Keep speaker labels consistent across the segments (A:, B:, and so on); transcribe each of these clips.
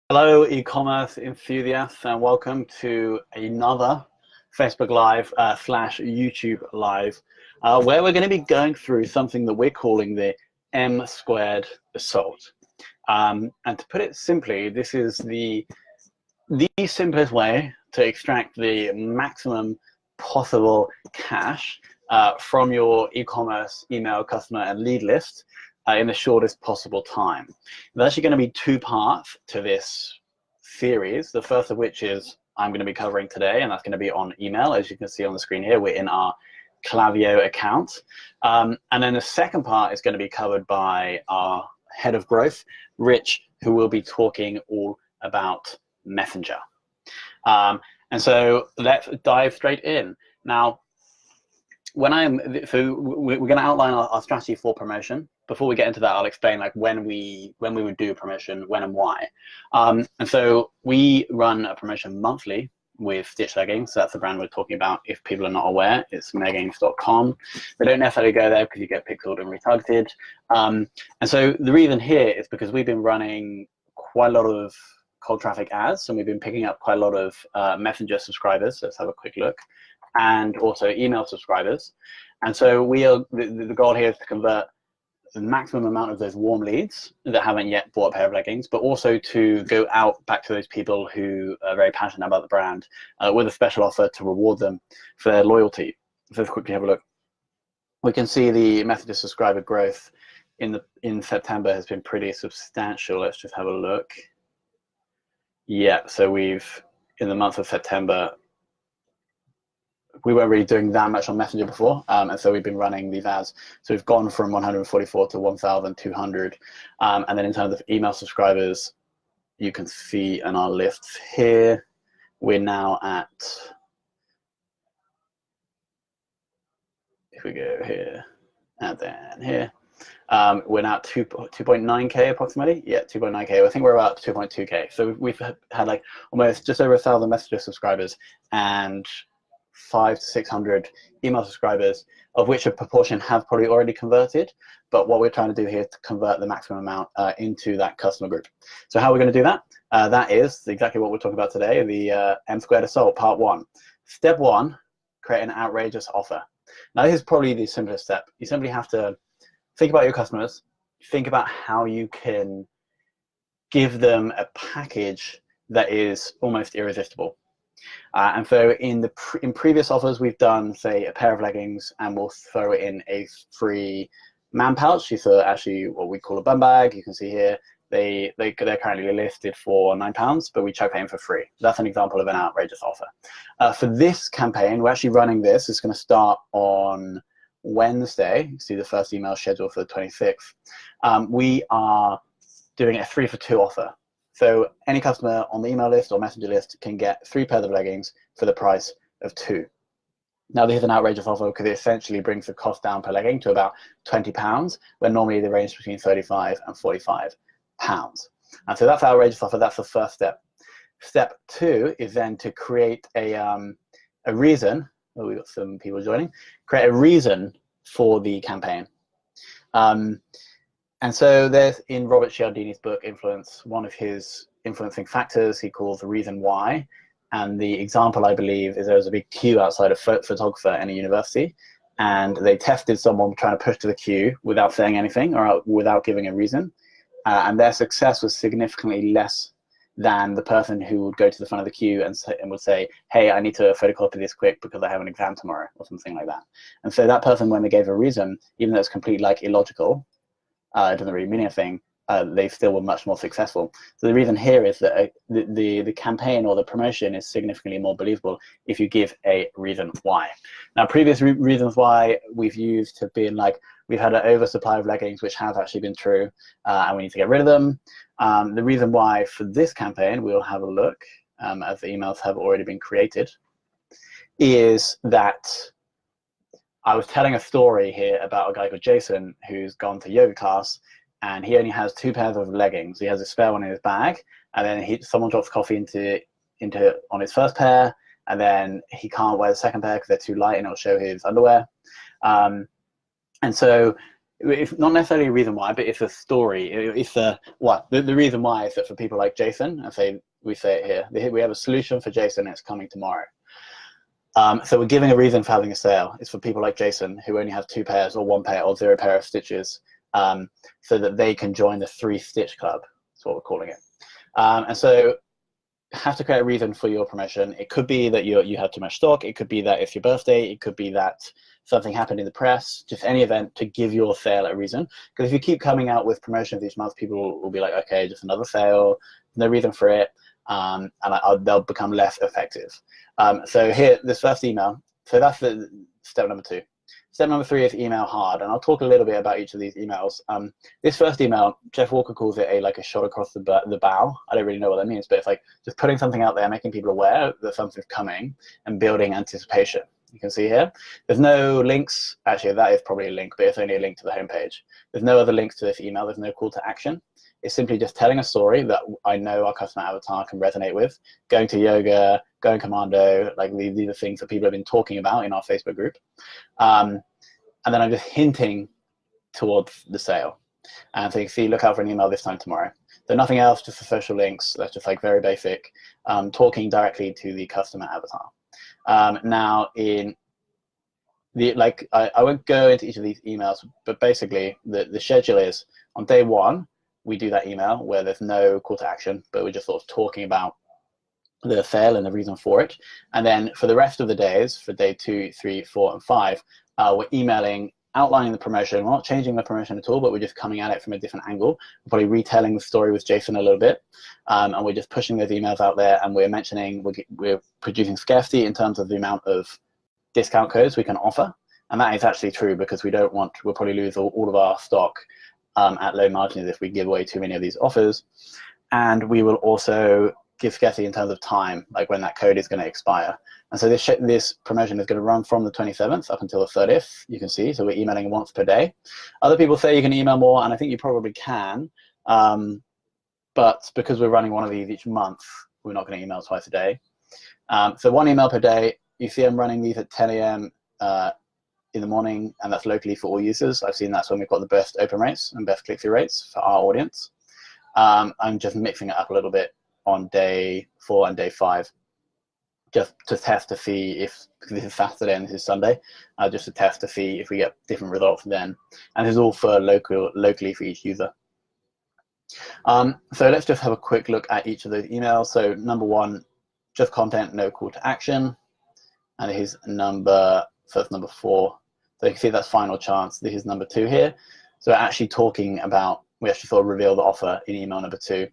A: Hello, e-commerce enthusiasts, and welcome to another Facebook Live slash YouTube Live, where we're going to be going through something that we're calling the M squared assault. And to put it simply, this is the simplest way to extract the maximum possible cash from your e-commerce email customer and lead list in the shortest possible time. There's actually going to be two parts to this series, the first of which is I'm going to be covering today, and that's going to be on email. As you can see on the screen here, we're in our Klaviyo account. And then the second part is going to be covered by our head of growth, Rich, who will be talking all about Messenger. And so let's dive straight in. Now, we're going to outline our strategy for promotion. Before we get into that, I'll explain like when we would do promotion, when and why. And so we run a promotion monthly with Stitch Leggings. So that's the brand we're talking about. If people are not aware, it's leggings.com. They don't necessarily go there because you get pixeled and retargeted. And so the reason here is because we've been running quite a lot of cold traffic ads, and we've been picking up quite a lot of Messenger subscribers. Let's have a quick look. And also email subscribers. And so the goal here is to convert the maximum amount of those warm leads that haven't yet bought a pair of leggings, but also to go out back to those people who are very passionate about the brand with a special offer to reward them for their loyalty. So let's quickly have a look. We can see the Messenger subscriber growth in September has been pretty substantial. Let's just have a look. Yeah, so in the month of September, we weren't really doing that much on Messenger before, and so we've been running these ads. So we've gone from 144 to 1,200, and then in terms of email subscribers, you can see in our lists here, we're now at, if we go here, and then here, we're now at 2.9K approximately. Yeah, 2.9K. I think we're about 2.2K. So we've had like almost just over 1,000 Messenger subscribers and 500 to 600 email subscribers, of which a proportion have probably already converted. But what we're trying to do here is to convert the maximum amount into that customer group. So how we're going to do that? That is exactly what we're talking about today, the M squared assault, part one. Step one, create an outrageous offer. Now this is probably the simplest step. You simply have to think about your customers, think about how you can give them a package that is almost irresistible. And so in previous offers, we've done, say, a pair of leggings, and we'll throw in a free man pouch. These are actually what we call a bum bag. You can see here, they're currently listed for £9, but we chuck that in for free. That's an example of an outrageous offer. For this campaign, we're actually running this. It's going to start on Wednesday. You see the first email scheduled for the 26th. We are doing a 3-for-2 offer. So any customer on the email list or messenger list can get 3 pairs of leggings for the price of 2. Now this is an outrageous offer because it essentially brings the cost down per legging to about £20, when normally they range between £35 and £45. And so that's an outrageous offer. That's the first step. Step 2 is then to create a reason. Oh, we've got some people joining. Create a reason for the campaign. And so there's, in Robert Cialdini's book, Influence, one of his influencing factors he calls the reason why. And the example, I believe, is there was a big queue outside a photographer in a university, and they tested someone trying to push to the queue without saying anything or without giving a reason. And their success was significantly less than the person who would go to the front of the queue and would say, hey, I need to photocopy this quick because I have an exam tomorrow, or something like that. And so that person, when they gave a reason, even though it's completely like illogical, it doesn't really mean anything, they still were much more successful. So the reason here is that the campaign or the promotion is significantly more believable if you give a reason why. Now, previous reasons why we've used have been like, we've had an oversupply of leggings, which has actually been true, and we need to get rid of them. The reason why for this campaign, we'll have a look, as the emails have already been created, is that I was telling a story here about a guy called Jason who's gone to yoga class, and he only has 2 pairs of leggings. He has a spare one in his bag, and then someone drops coffee on his first pair, and then he can't wear the second pair because they're too light and it'll show his underwear. And so it's not necessarily a reason why, but it's a story. It's a what the reason why is that for people like Jason, we say it here. We have a solution for Jason. And it's coming tomorrow. So we're giving a reason for having a sale. It's for people like Jason who only have 2 pairs or 1 pair or 0 pair of stitches, so that they can join the 3 stitch club. That's what we're calling it. And so have to create a reason for your promotion. It could be that you have too much stock. It could be that it's your birthday. It could be that something happened in the press. Just any event to give your sale a reason. Because if you keep coming out with promotions each month, people will be like, okay, just another sale, no reason for it, and they'll become less effective. So here, this first email. So that's the step number 2. Step number 3 is email hard, and I'll talk a little bit about each of these emails. This first email, Jeff Walker calls it like a shot across the bow. I don't really know what that means, but it's like just putting something out there, making people aware that something's coming, and building anticipation. You can see here, there's no links. Actually, that is probably a link, but it's only a link to the homepage. There's no other links to this email. There's no call to action. It's simply just telling a story that I know our customer avatar can resonate with. Going to yoga, going commando, like these are things that people have been talking about in our Facebook group. And then I'm just hinting towards the sale. And so you can see, look out for an email this time tomorrow. So nothing else, just the social links. That's just like very basic, talking directly to the customer avatar. Now in the, I won't go into each of these emails, but basically the schedule is on day 1, we do that email where there's no call to action, but we're just sort of talking about the sale and the reason for it. And then for the rest of the days, for day 2, 3, 4, and 5, we're emailing, outlining the promotion. We're not changing the promotion at all, but we're just coming at it from a different angle. We're probably retelling the story with Jason a little bit, and we're just pushing those emails out there, and we're mentioning we're producing scarcity in terms of the amount of discount codes we can offer. And that is actually true, because we'll probably lose all of our stock at low margins if we give away too many of these offers. And we will also give scarcity in terms of time, like when that code is going to expire. And so this promotion is going to run from the 27th up until the 30th, you can see. So we're emailing once per day. Other people say you can email more, and I think you probably can. But because we're running one of these each month, we're not going to email twice a day. So 1 email per day. You see I'm running these at 10 a.m. In the morning, and that's locally for all users. I've seen that's when we've got the best open rates and best click-through rates for our audience. I'm just mixing it up a little bit on day 4 and day 5, just to test to see if, because this is Saturday and this is Sunday, just to test to see if we get different results then. And this is all for locally for each user. So let's just have a quick look at each of those emails. So number 1, just content, no call to action. And here's number 4. So you can see that's final chance. This is number 2 here. So we're actually talking about, we actually sort of reveal the offer in email number 2.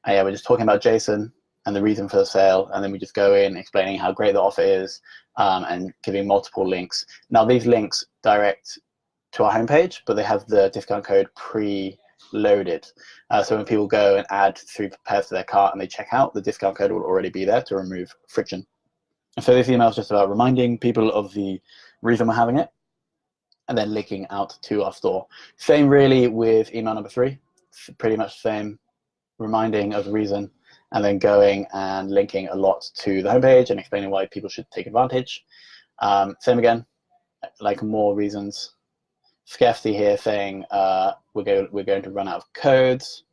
A: And yeah, we're just talking about Jason and the reason for the sale, and then we just go in explaining how great the offer is, and giving multiple links. Now these links direct to our homepage, but they have the discount code pre-loaded. So when people go and add 3 pairs to their cart and they check out, the discount code will already be there to remove friction. And so this email is just about reminding people of the reason we're having it, and then linking out to our store. Same really with email number 3, pretty much the same, reminding of the reason, and then going and linking a lot to the homepage and explaining why people should take advantage. Same again, like more reasons. Scarcity here saying we're going to run out of codes.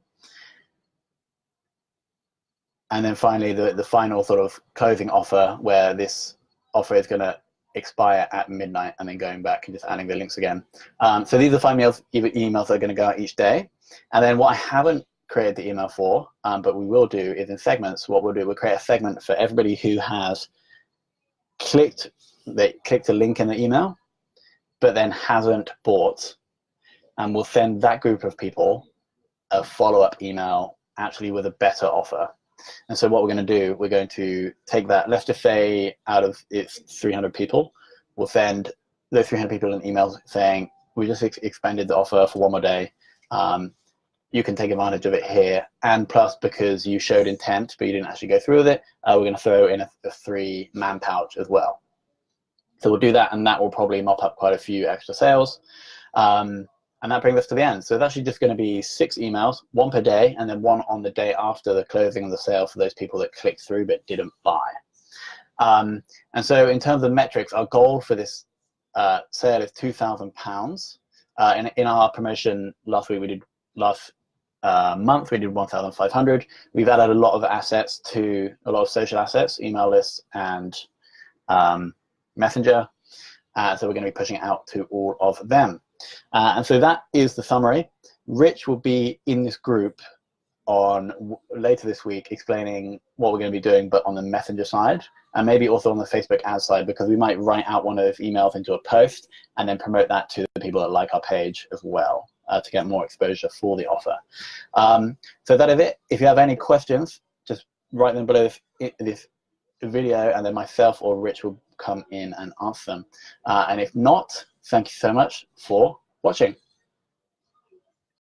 A: And then finally, the final sort of closing offer, where this offer is going to expire at midnight, and then going back and just adding the links again. So these are 5 emails that are going to go out each day. And then what I haven't created the email for, but we will do, is in segments. What we'll do, we'll create a segment for everybody who has clicked a link in the email, but then hasn't bought. And we'll send that group of people a follow-up email actually with a better offer. And so what we're going to do, we're going to take that, let's just say out of it's 300 people, we'll send those 300 people an email saying, we just expanded the offer for 1 more day. You can take advantage of it here. And plus, because you showed intent, but you didn't actually go through with it, we're going to throw in a 3-man pouch as well. So we'll do that, and that will probably mop up quite a few extra sales. And that brings us to the end. So it's actually just going to be 6 emails, 1 per day, and then 1 on the day after the closing of the sale for those people that clicked through but didn't buy. And so in terms of metrics, our goal for this sale is £2,000. in our promotion last week, we did last month we did 1,500. We've added a lot of assets to a lot of social assets, email lists and Messenger. So we're going to be pushing it out to all of them. And so that is the summary. Rich will be in this group on later this week explaining what we're going to be doing, but on the Messenger side, and maybe also on the Facebook ads side, because we might write out one of those emails into a post and then promote that to the people that like our page as well, to get more exposure for the offer. So that is it. If you have any questions, just write them below this video, and then myself or Rich will come in and answer them. And if not, thank you so much for watching.